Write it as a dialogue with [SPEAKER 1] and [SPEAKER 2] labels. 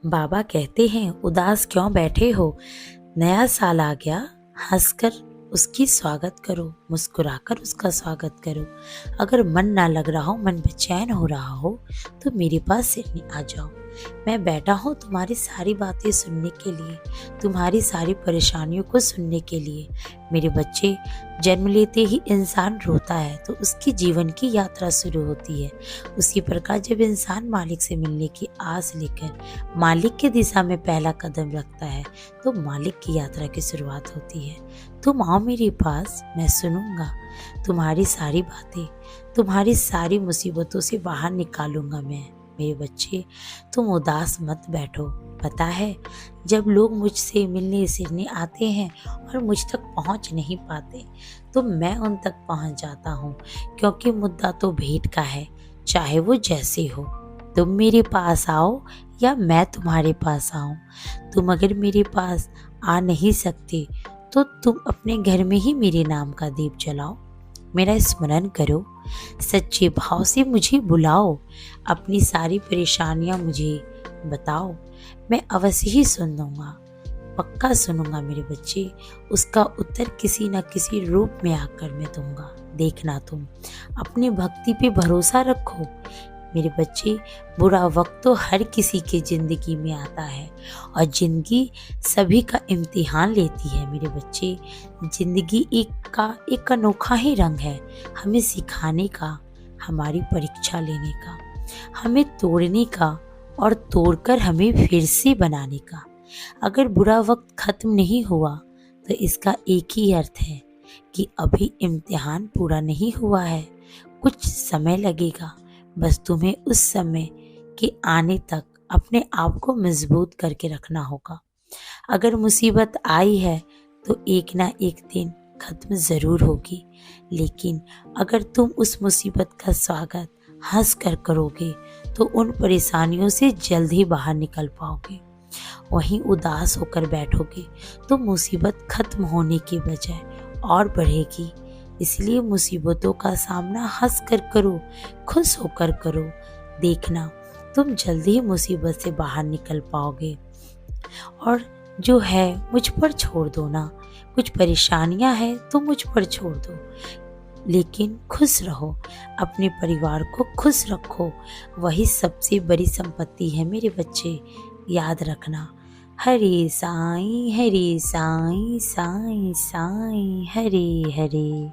[SPEAKER 1] बाबा कहते हैं, उदास क्यों बैठे हो, नया साल आ गया, हंसकर उसकी स्वागत करो, मुस्कुराकर उसका स्वागत करो। अगर मन ना लग रहा हो, मन बेचैन हो रहा हो, तो मेरे पास सिरनी आ जाओ। मैं बैठा हूँ तुम्हारी सारी बातें सुनने के लिए, तुम्हारी सारी परेशानियों को सुनने के लिए। मेरे बच्चे, जन्म लेते ही इंसान रोता है तो उसकी जीवन की यात्रा शुरू होती है। उसी प्रकार जब इंसान मालिक से मिलने की आस लेकर मालिक की दिशा में पहला कदम रखता है तो मालिक की यात्रा की शुरुआत होती है। तुम आओ मेरे पास, मैं सुनूंगा तुम्हारी सारी बातें, तुम्हारी सारी मुसीबतों से बाहर निकालूंगा मैं। मेरे बच्चे, तुम उदास मत बैठो। पता है, जब लोग मुझसे मिलने सिरने आते हैं और मुझ तक पहुंच नहीं पाते तो मैं उन तक पहुंच जाता हूं, क्योंकि मुद्दा तो भेंट का है, चाहे वो जैसे हो। तुम मेरे पास आओ या मैं तुम्हारे पास आऊं। तुम अगर मेरे पास आ नहीं सकते तो तुम अपने घर में ही मेरे नाम का दीप जलाओ, मेरा स्मरण करो, सच्चे भाव से मुझे बुलाओ, अपनी सारी परेशानियां मुझे बताओ। मैं अवश्य ही सुन लूँगा, पक्का सुनूंगा मेरे बच्चे। उसका उत्तर किसी न किसी रूप में आकर मैं दूंगा। देखना, तुम अपनी भक्ति पे भरोसा रखो मेरे बच्चे। बुरा वक्त तो हर किसी की जिंदगी में आता है और जिंदगी सभी का इम्तिहान लेती है मेरे बच्चे। जिंदगी एक अनोखा ही रंग है, हमें सिखाने का, हमारी परीक्षा लेने का, हमें तोड़ने का और तोड़कर हमें फिर से बनाने का। अगर बुरा वक्त खत्म नहीं हुआ तो इसका एक ही अर्थ है कि अभी इम्तिहान पूरा नहीं हुआ है। कुछ समय लगेगा, बस तुम्हें उस समय के आने तक अपने आप को मजबूत करके रखना होगा। अगर मुसीबत आई है तो एक ना एक दिन खत्म ज़रूर होगी, लेकिन अगर तुम उस मुसीबत का स्वागत हंस कर करोगे तो उन परेशानियों से जल्द ही बाहर निकल पाओगे। वहीं उदास होकर बैठोगे तो मुसीबत खत्म होने के बजाय और बढ़ेगी। इसलिए मुसीबतों का सामना हंस कर करो, खुश होकर करो। देखना, तुम जल्दी ही मुसीबत से बाहर निकल पाओगे। और जो है मुझ पर छोड़ दो ना, कुछ परेशानियां हैं तो मुझ पर छोड़ दो, लेकिन खुश रहो, अपने परिवार को खुश रखो। वही सबसे बड़ी संपत्ति है मेरे बच्चे, याद रखना। हरे साईं, हरे साईं, साईं साईं, हरे हरे।